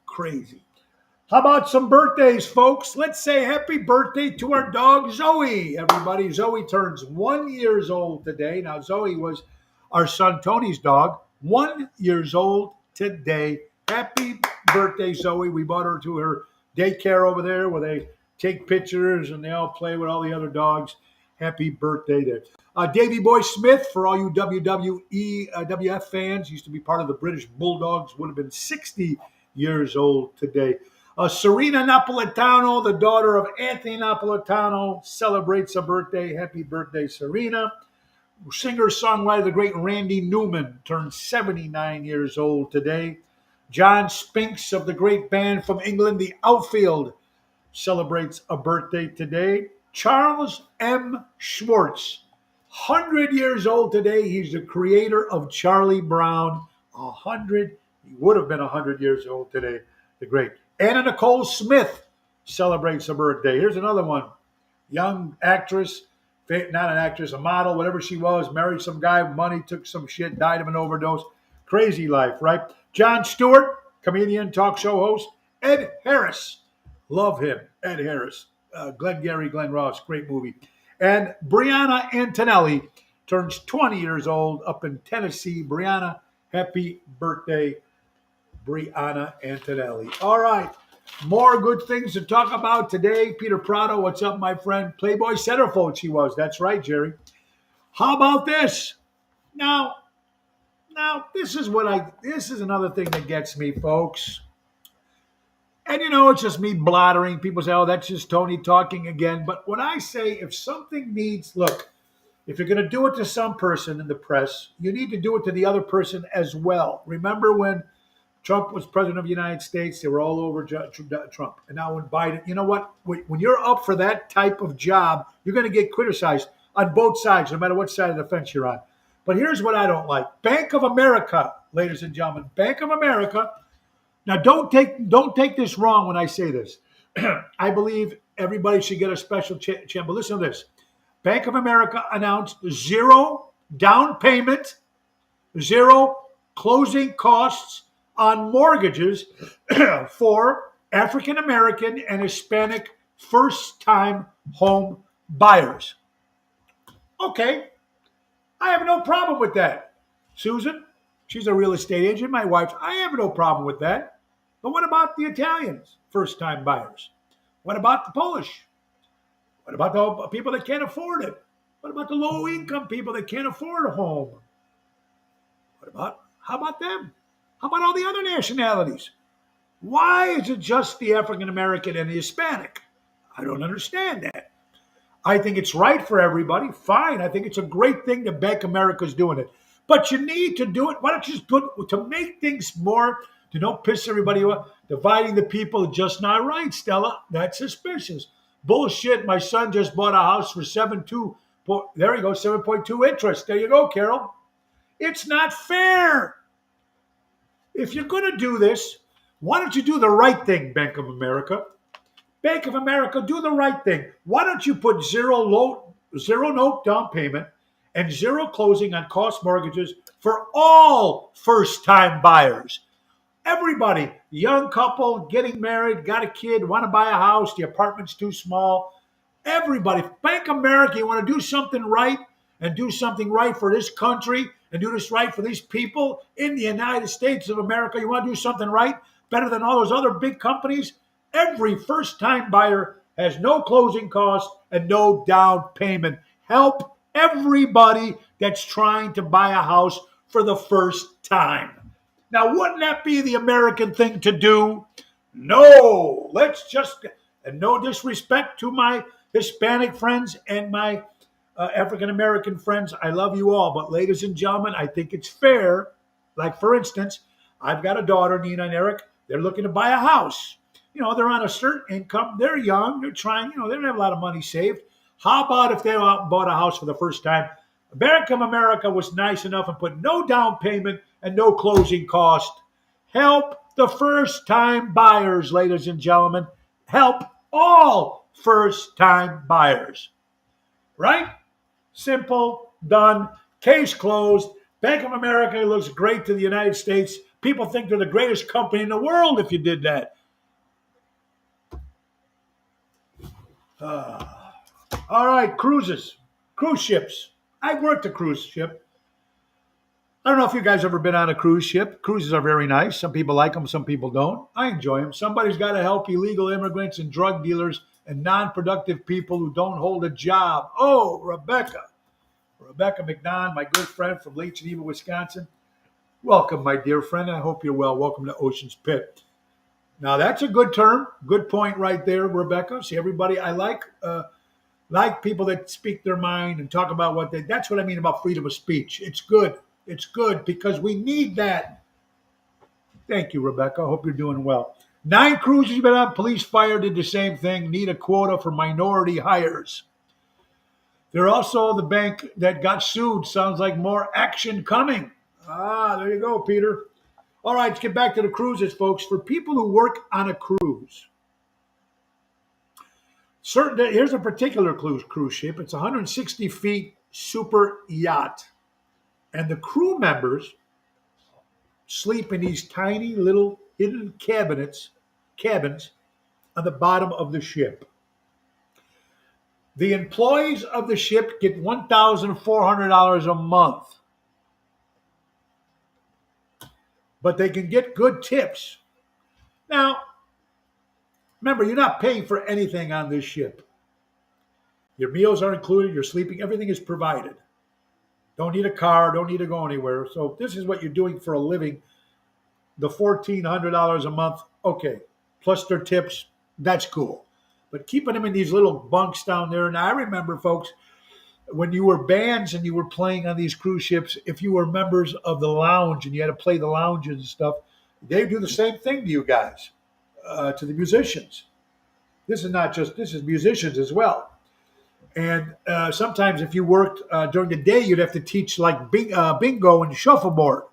How about some birthdays, folks? Let's say happy birthday to our dog, Zoe. Everybody, Zoe turns 1 year old today. Now, Zoe was our son Tony's dog, 1 year old today. Happy birthday, Zoe. We brought her to her daycare over there where they take pictures and they all play with all the other dogs. Happy birthday to Davey Boy Smith, for all you WWF fans, used to be part of the British Bulldogs, would have been 60 years old today. Serena Napolitano, the daughter of Anthony Napolitano, celebrates a birthday. Happy birthday, Serena. Singer-songwriter, the great Randy Newman, turned 79 years old today. John Spinks of the great band from England, The Outfield, celebrates a birthday today. Charles M. Schwartz, 100 years old today. He's the creator of Charlie Brown. He would have been 100 years old today. The great Anna Nicole Smith celebrates a birthday. Here's another one. Young actress, not an actress, a model, whatever she was, married some guy with money, took some shit, died of an overdose. Crazy life, right? Jon Stewart, comedian, talk show host. Ed Harris, love him. Ed Harris. Glengarry Glen Ross, great movie. And Brianna Antonelli turns 20 years old up in Tennessee. Brianna, happy birthday, Brianna Antonelli. All right. More good things to talk about today. Peter Prado, what's up, my friend? Playboy centerfold she was. That's right, Jerry. How about this? Now, this is another thing that gets me, folks. And it's just me blathering. People say, oh, that's just Tony talking again. But when I say if something needs, look, if you're going to do it to some person in the press, you need to do it to the other person as well. Remember when Trump was president of the United States, they were all over Trump. And now when Biden, you know what? When you're up for that type of job, you're going to get criticized on both sides, no matter what side of the fence you're on. But here's what I don't like. Bank of America, ladies and gentlemen, Bank of America. Now, don't take this wrong when I say this. I believe everybody should get a special chance. But listen to this. Bank of America announced 0 down payment, 0 closing costs on mortgages for African American and Hispanic first-time home buyers. Okay, I have no problem with that. Susan, she's a real estate agent, my wife. I have no problem with that. But what about the Italians, first-time buyers? What about the Polish? What about the people that can't afford it? What about the low-income people that can't afford a home? How about them? How about all the other nationalities? Why is it just the African American and the Hispanic? I don't understand that. I think it's right for everybody. Fine. I think it's a great thing that Bank America's doing it. But you need to do it. Why don't you just to make things more, to don't piss everybody off, dividing the people is just not right, Stella. That's suspicious. Bullshit. My son just bought a house for 7.2. There you go, 7.2 interest. There you go, Carol. It's not fair. If you're going to do this, why don't you do the right thing, Bank of America? Bank of America, do the right thing. Why don't you put zero note down payment and 0 closing on cost mortgages for all first-time buyers? Everybody, young couple, getting married, got a kid, want to buy a house, the apartment's too small. Everybody, Bank of America, you want to do something right and do something right for this country and do this right for these people in the United States of America. You want to do something right better than all those other big companies? Every first-time buyer has no closing costs and no down payment. Help everybody that's trying to buy a house for the first time. Now, wouldn't that be the American thing to do? No. And no disrespect to my Hispanic friends and my African-American friends. I love you all. But ladies and gentlemen, I think it's fair. Like, for instance, I've got a daughter, Nina and Eric. They're looking to buy a house. They're on a certain income. They're young. They're trying, they don't have a lot of money saved. How about if they went out and bought a house for the first time? Bank of America was nice enough and put no down payment and no closing cost. Help the first-time buyers, ladies and gentlemen. Help all first-time buyers. Right? Simple, done, case closed. Bank of America looks great to the United States. People think they're the greatest company in the world if you did that. All right, cruise ships. I worked a cruise ship. I don't know if you guys ever been on a cruise ship. Cruises are very nice. Some people like them, some people don't. I enjoy them. Somebody's got to help illegal immigrants and drug dealers and non-productive people who don't hold a job. Oh, Rebecca McDonald, my good friend from Lake Geneva, Wisconsin. Welcome, my dear friend. I hope you're well. Welcome to Ocean's Pit. Now, that's a good term. Good point right there, Rebecca. See, everybody, I like people that speak their mind and talk about that's what I mean about freedom of speech. It's good. It's good because we need that. Thank you, Rebecca. I hope you're doing well. 9 cruises you've been on. Police, fire did the same thing. Need a quota for minority hires. They're also the bank that got sued. Sounds like more action coming. There you go, Peter. All right, let's get back to the cruises, folks. For people who work on a cruise, here's a particular cruise ship. It's a 160 feet super yacht. And the crew members sleep in these tiny little hidden cabins on the bottom of the ship. The employees of the ship get $1,400 a month, but they can get good tips. Now, remember, you're not paying for anything on this ship. Your meals are included, your sleeping, everything is provided. Don't need a car, don't need to go anywhere. So if this is what you're doing for a living, the $1,400 a month, okay, plus their tips, that's cool. But keeping them in these little bunks down there, and I remember, folks, when you were bands and you were playing on these cruise ships, if you were members of the lounge and you had to play the lounges and stuff, they do the same thing to you guys, to the musicians. This is musicians as well. And sometimes if you worked during the day, you'd have to teach like bingo and shuffleboard.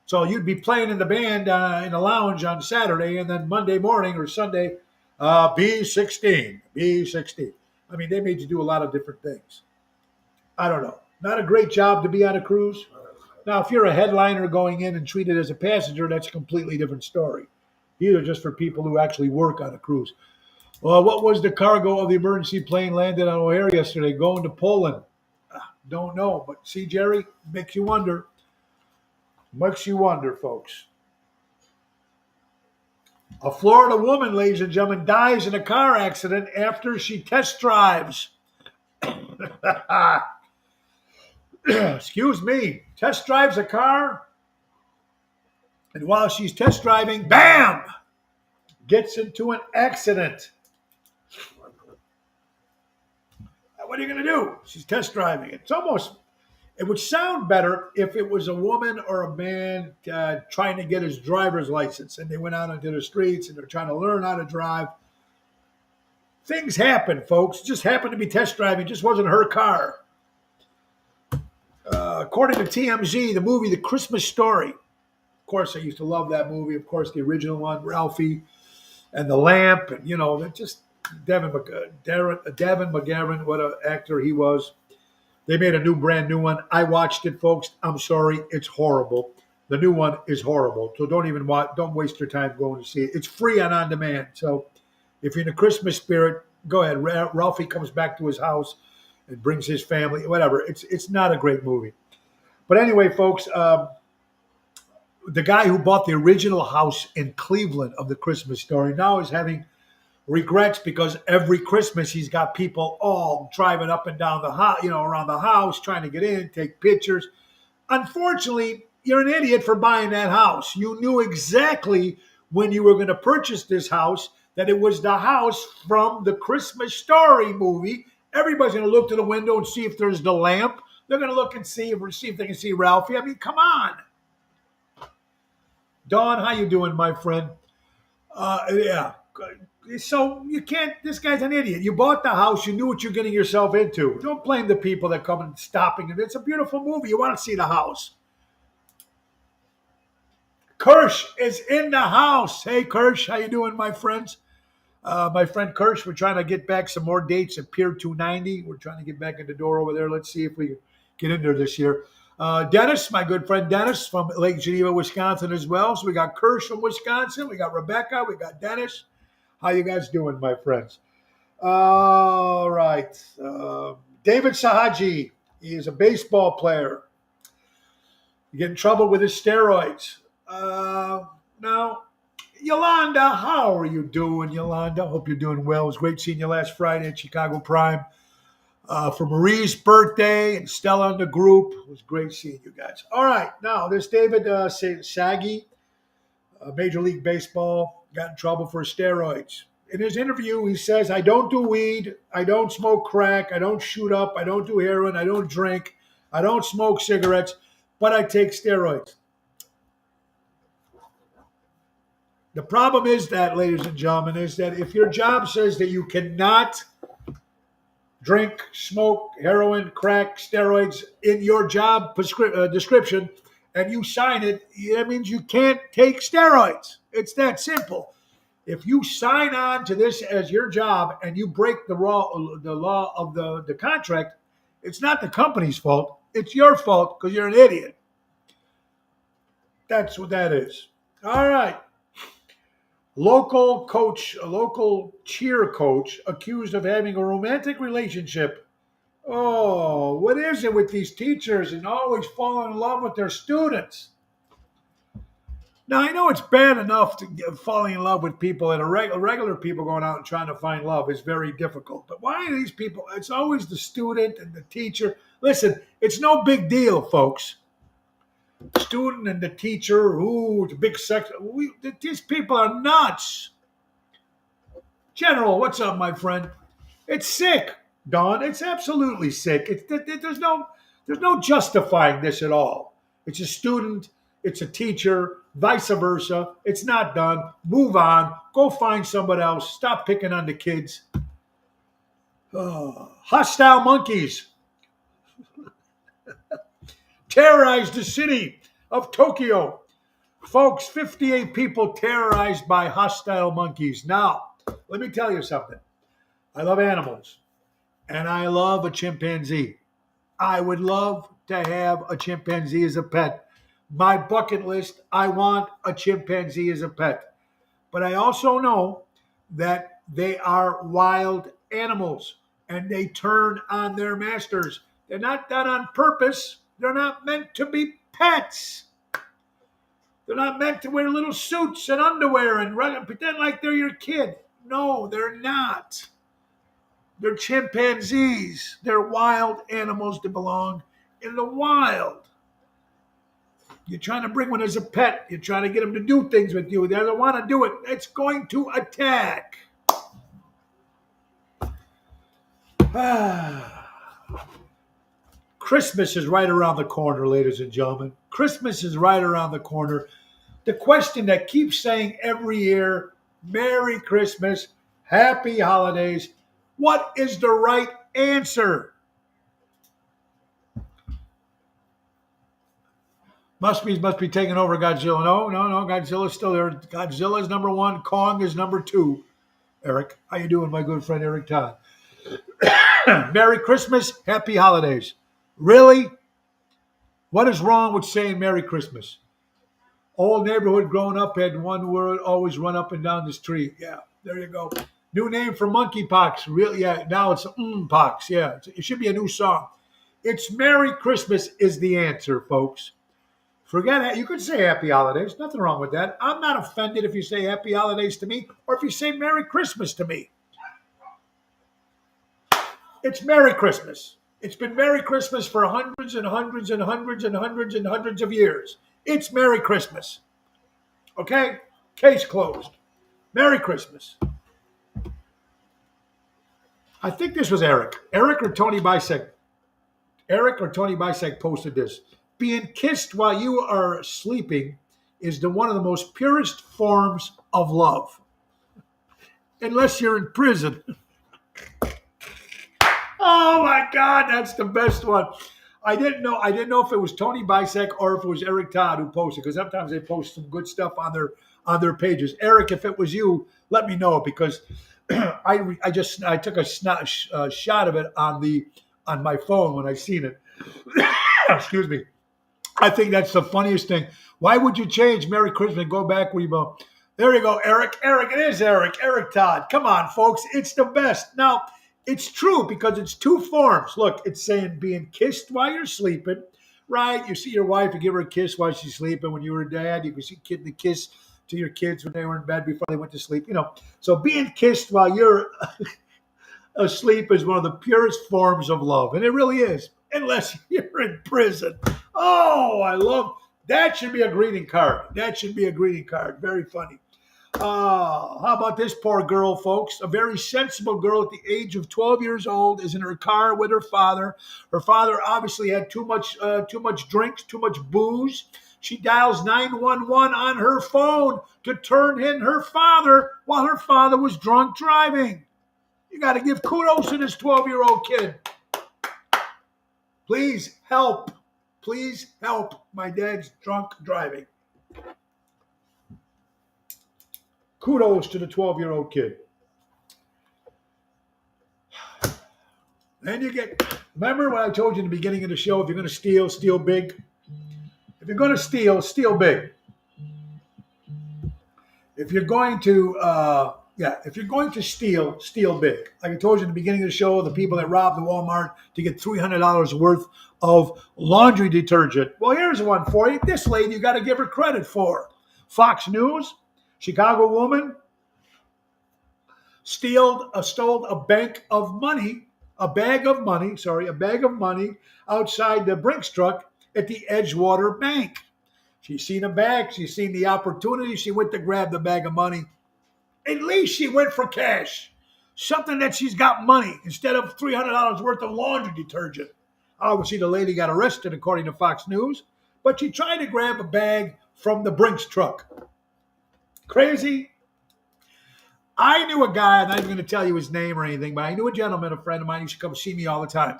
So you'd be playing in the band in the lounge on Saturday, and then Monday morning or Sunday, B16, B16. I mean, they made you do a lot of different things. I don't know. Not a great job to be on a cruise. Now, if you're a headliner going in and treated as a passenger, that's a completely different story. These are just for people who actually work on a cruise. Well, what was the cargo of the emergency plane landed on O'Hare yesterday going to Poland? Don't know. But see, Jerry, makes you wonder. Makes you wonder, folks. A Florida woman, ladies and gentlemen, dies in a car accident after she test drives. Excuse me. Test drives a car. And while she's test driving, bam! Gets into an accident. What are you going to do? She's test driving. It would sound better if it was a woman or a man trying to get his driver's license and they went out into the streets and they're trying to learn how to drive. Things happen, folks. It just happened to be test driving. It just wasn't her car. According to TMZ, the movie The Christmas Story. Of course, I used to love that movie. Of course, the original one, Ralphie and the lamp. And, just Devin McGavin, what an actor he was. They made a brand new one. I watched it, folks. I'm sorry. It's horrible. The new one is horrible. So don't waste your time going to see it. It's free and on demand. So if you're in the Christmas spirit, go ahead. Ralphie comes back to his house and brings his family, whatever. It's not a great movie. But anyway, folks, the guy who bought the original house in Cleveland of The Christmas Story now is having regrets because every Christmas he's got people all driving up and down the house, around the house, trying to get in, take pictures. Unfortunately, you're an idiot for buying that house. You knew exactly when you were going to purchase this house that it was the house from the Christmas Story movie. Everybody's going to look to the window and see if there's the lamp. They're going to look and see if they can see Ralphie. I mean, come on. Dawn, how you doing, my friend? Yeah. So you can't, this guy's an idiot. You bought the house. You knew what you're getting yourself into. Don't blame the people that come and stopping it. It's a beautiful movie. You want to see the house. Kirsch is in the house. Hey, Kirsch, how you doing, my friends? My friend Kirsch, we're trying to get back some more dates at Pier 290. We're trying to get back in the door over there. Let's see if we get in there this year. Dennis, my good friend Dennis from Lake Geneva, Wisconsin as well. So we got Kirsch from Wisconsin. We got Rebecca. We got Dennis. How you guys doing, my friends? All right. David Sahaji, he is a baseball player. You get in trouble with his steroids. Now, Yolanda, how are you doing, Yolanda? Hope you're doing well. It was great seeing you last Friday at Chicago Prime. For Marie's birthday and Stella and the group. It was great seeing you guys. All right. Now, there's David Saggy, Major League Baseball, got in trouble for steroids. In his interview, he says, I don't do weed. I don't smoke crack. I don't shoot up. I don't do heroin. I don't drink. I don't smoke cigarettes, but I take steroids. The problem is that, ladies and gentlemen, is that if your job says that you cannot drink, smoke, heroin, crack, steroids in your job description, and you sign it, that means you can't take steroids. It's that simple. If you sign on to this as your job and you break the law of the contract, it's not the company's fault. It's your fault because you're an idiot. That's what that is. All right. A local cheer coach accused of having a romantic relationship. Oh, what is it with these teachers and always falling in love with their students? Now I know it's bad enough to falling in love with people and regular people going out and trying to find love is very difficult. But why are these people? It's always the student and the teacher. Listen, it's no big deal, folks. Student and the teacher, ooh, the big sex. These people are nuts. General, what's up, my friend? It's sick, Don. It's absolutely sick. There's no justifying this at all. It's a student, it's a teacher, vice versa. It's not done. Move on. Go find somebody else. Stop picking on the kids. Hostile monkeys terrorized the city of Tokyo. Folks, 58 people terrorized by hostile monkeys. Now, let me tell you something. I love animals, and I love a chimpanzee. I would love to have a chimpanzee as a pet. My bucket list, I want a chimpanzee as a pet. But I also know that they are wild animals, and they turn on their masters. They're not done on purpose. They're not meant to be pets. They're not meant to wear little suits and underwear and pretend like they're your kid. No, they're not. They're chimpanzees. They're wild animals that belong in the wild. You're trying to bring one as a pet. You're trying to get them to do things with you. They don't want to do it. It's going to attack. Christmas is right around the corner, ladies and gentlemen. Christmas is right around the corner. The question that keeps saying every year, Merry Christmas, Happy Holidays. What is the right answer? Must be taking over Godzilla. No. Godzilla's still there. Godzilla is number one. Kong is number two. Eric, how you doing, my good friend Eric Todd? Merry Christmas, Happy Holidays. Really? What is wrong with saying Merry Christmas? Old neighborhood growing up had one word, always run up and down the street. Yeah, there you go. New name for monkeypox. Really? Yeah, now it's pox. Yeah, it should be a new song. It's Merry Christmas is the answer, folks. Forget it. You could say Happy Holidays. Nothing wrong with that. I'm not offended if you say Happy Holidays to me or if you say Merry Christmas to me. It's Merry Christmas. It's been Merry Christmas for hundreds and hundreds and hundreds and hundreds and hundreds of years. It's Merry Christmas. Okay? Case closed. Merry Christmas. I think this was Eric. Eric or Tony Bisek posted this. Being kissed while you are sleeping is one of the most purest forms of love. Unless you're in prison. Oh my God, that's the best one. I didn't know if it was Tony Bisek or if it was Eric Todd who posted, because sometimes they post some good stuff on their pages. Eric, if it was you, let me know, because I took a shot of it on my phone when I seen it. Excuse me. I think that's the funniest thing. Why would you change Merry Christmas and go back where you go? There you go, Eric. Eric, it is Eric. Eric Todd. Come on, folks. It's the best. Now, it's true because it's two forms. Look, it's saying being kissed while you're sleeping, right? You see your wife, you give her a kiss while she's sleeping. When you were a dad, you could see kid the kiss to your kids when they were in bed before they went to sleep. So being kissed while you're asleep is one of the purest forms of love, and it really is, unless you're in prison. Oh, I love that. Should be a greeting card. Very funny. How about this poor girl, folks? A very sensible girl at the age of 12 years old is in her car with her father. Her father obviously had too much drinks, too much booze. She dials 911 on her phone to turn in her father while her father was drunk driving. You got to give kudos to this 12-year-old kid. Please help. Please help my dad's drunk driving. Kudos to the 12-year-old kid. Then remember what I told you in the beginning of the show, if you're going to steal big. If you're going to steal big. If you're going to, if you're going to steal, steal big. Like I told you in the beginning of the show, the people that robbed the Walmart to get $300 worth of laundry detergent. Well, here's one for you. This lady, you got to give her credit for. Fox News, Chicago woman stole a bag of money outside the Brinks truck at the Edgewater Bank. She's seen a bag. She's seen the opportunity. She went to grab the bag of money. At least she went for cash. Something that she's got money instead of $300 worth of laundry detergent. Obviously, the lady got arrested, according to Fox News. But she tried to grab a bag from the Brinks truck. Crazy? I knew a guy, I'm not even going to tell you his name or anything, but I knew a gentleman, a friend of mine, used to come see me all the time.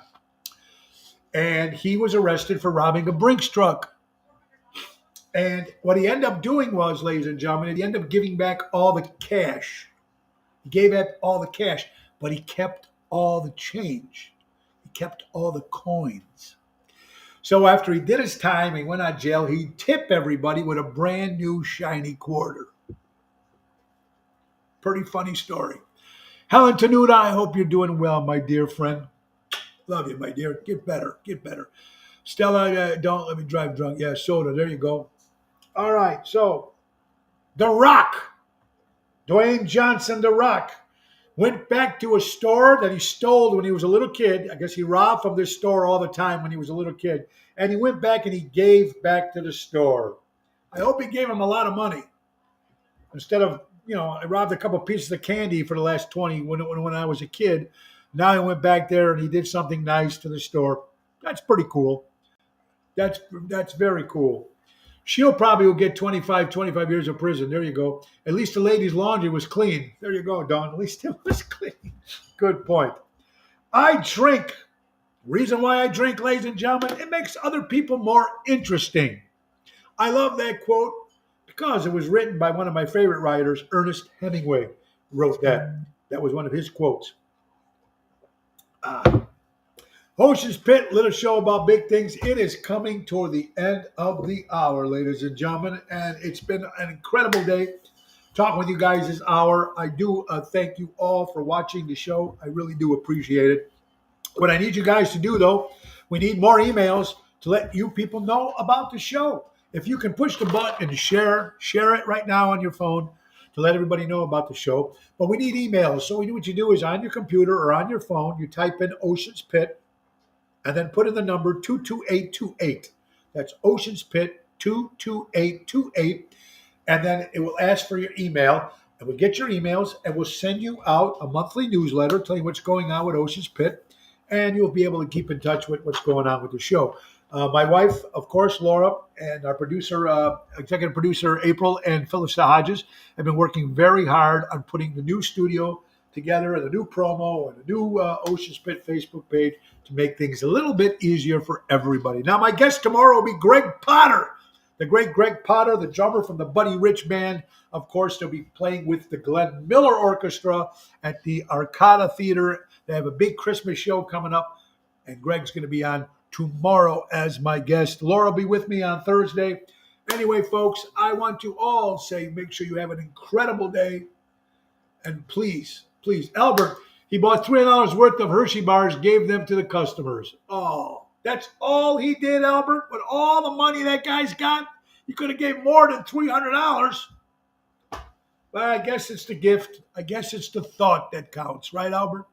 And he was arrested for robbing a Brinks truck. And what he ended up doing was, ladies and gentlemen, he ended up giving back all the cash. He gave back all the cash, but he kept all the change. He kept all the coins. So after he did his time, he went out of jail, he tipped everybody with a brand new shiny quarter. Pretty funny story. Helen Tenuta, I hope you're doing well, my dear friend. Love you, my dear. Get better. Get better. Stella, don't let me drive drunk. Yeah, soda. There you go. All right. So, The Rock, Dwayne Johnson, The Rock, went back to a store that he stole when he was a little kid. I guess he robbed from this store all the time when he was a little kid. And he went back and he gave back to the store. I hope he gave him a lot of money. Instead of, I robbed a couple pieces of candy for the last 20 when I was a kid. Now he went back there and he did something nice to the store. That's pretty cool. That's very cool. She'll probably will get 25 years of prison. There you go. At least the lady's laundry was clean. There you go, Don. At least it was clean. Good point. I drink. Reason why I drink, ladies and gentlemen, it makes other people more interesting. I love that quote because it was written by one of my favorite writers, Ernest Hemingway, wrote that. That was one of his quotes. Ocean's Pit, little show about big things. It is coming toward the end of the hour, ladies and gentlemen, and it's been an incredible day talking with you guys this hour. I do thank you all for watching the show. I really do appreciate it. What I need you guys to do, though, we need more emails to let you people know about the show. If you can push the button and share it right now on your phone to let everybody know about the show. But we need emails. So what you do is on your computer or on your phone, you type in Ocean's Pit and then put in the number 22828. That's Ocean's Pit 22828. And then it will ask for your email. And we'll get your emails and we'll send you out a monthly newsletter telling you what's going on with Ocean's Pit. And you'll be able to keep in touch with what's going on with the show. My wife, of course, Laura, and our producer, executive producer, April, and Phyllis Hodges have been working very hard on putting the new studio together and the new promo and the new Ocean's Pit Facebook page to make things a little bit easier for everybody. Now, my guest tomorrow will be Greg Potter, the great Greg Potter, the drummer from the Buddy Rich Band. Of course, they'll be playing with the Glenn Miller Orchestra at the Arcada Theater. They have a big Christmas show coming up, and Greg's going to be on tomorrow as my guest. Laura will be with me on Thursday. Anyway, folks, I want to all say make sure you have an incredible day. And please, Albert, he bought $300 worth of Hershey bars, gave them to the customers. Oh, that's all he did, Albert? With all the money that guy's got? He could have gave more than $300. But I guess it's the gift. I guess it's the thought that counts. Right, Albert?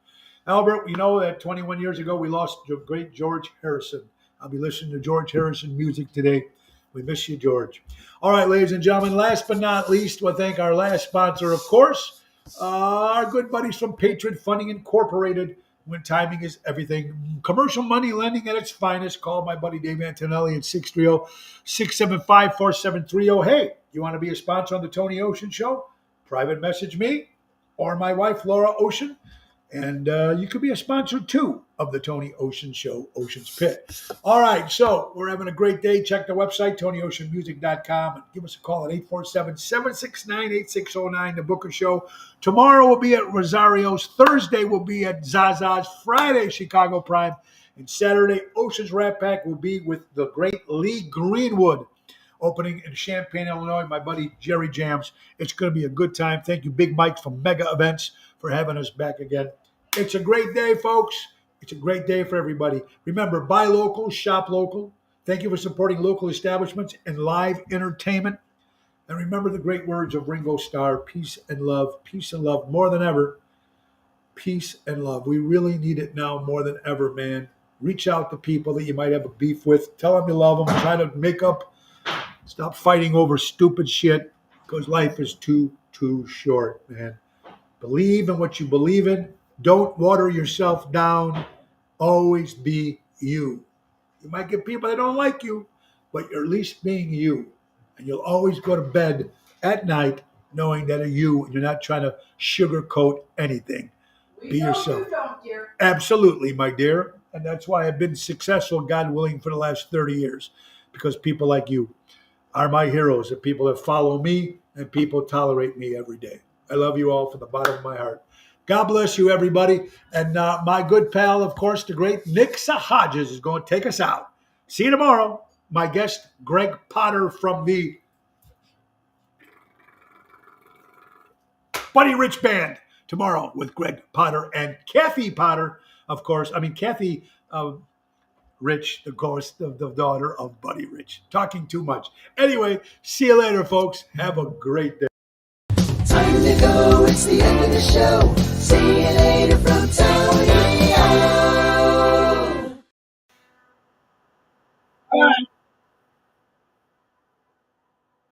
Albert, we know that 21 years ago we lost the great George Harrison. I'll be listening to George Harrison music today. We miss you, George. All right, ladies and gentlemen, last but not least, we'll thank our last sponsor, of course, our good buddies from Patriot Funding Incorporated. When timing is everything. Commercial money lending at its finest. Call my buddy Dave Antonelli at 630-675-4730. Hey, you want to be a sponsor on the Tony Ocean Show? Private message me or my wife, Laura Ocean. And you could be a sponsor, too, of the Tony Ocean Show, Ocean's Pit. All right, so we're having a great day. Check the website, TonyOceanMusic.com, and give us a call at 847-769-8609 to book a show. Tomorrow we'll be at Rosario's. Thursday we'll be at Zaza's. Friday, Chicago Prime. And Saturday, Ocean's Rat Pack will be with the great Lee Greenwood. opening in Champaign, Illinois. My buddy Jerry Jams. It's going to be a good time. Thank you, Big Mike from Mega Events, for having us back again. It's a great day, folks. It's a great day for everybody. Remember, buy local, shop local. Thank you for supporting local establishments and live entertainment. And remember the great words of Ringo Starr, peace and love more than ever. Peace and love. We really need it now more than ever, man. Reach out to people that you might have a beef with. Tell them you love them. Try to make up. Stop fighting over stupid shit, because life is too short, man. Believe in what you believe in. Don't water yourself down. Always be you. You might get people that don't like you, but you're at least being you. And you'll always go to bed at night knowing that you're you and you're not trying to sugarcoat anything. Be yourself. You don't, dear. Absolutely, my dear. And that's why I've been successful, God willing, for the last 30 years. Because people like you are my heroes, and people that follow me and people tolerate me every day. I love you all from the bottom of my heart. God bless you, everybody. And my good pal, of course, the great Nixa Hodges is going to take us out. See you tomorrow. My guest, Greg Potter from the Buddy Rich Band. Tomorrow with Greg Potter and Kathy Potter, of course. I mean, Kathy Rich, of course, the daughter of Buddy Rich. Talking too much. Anyway, see you later, folks. Have a great day. Time to go, it's the end of the show. See you later from Tower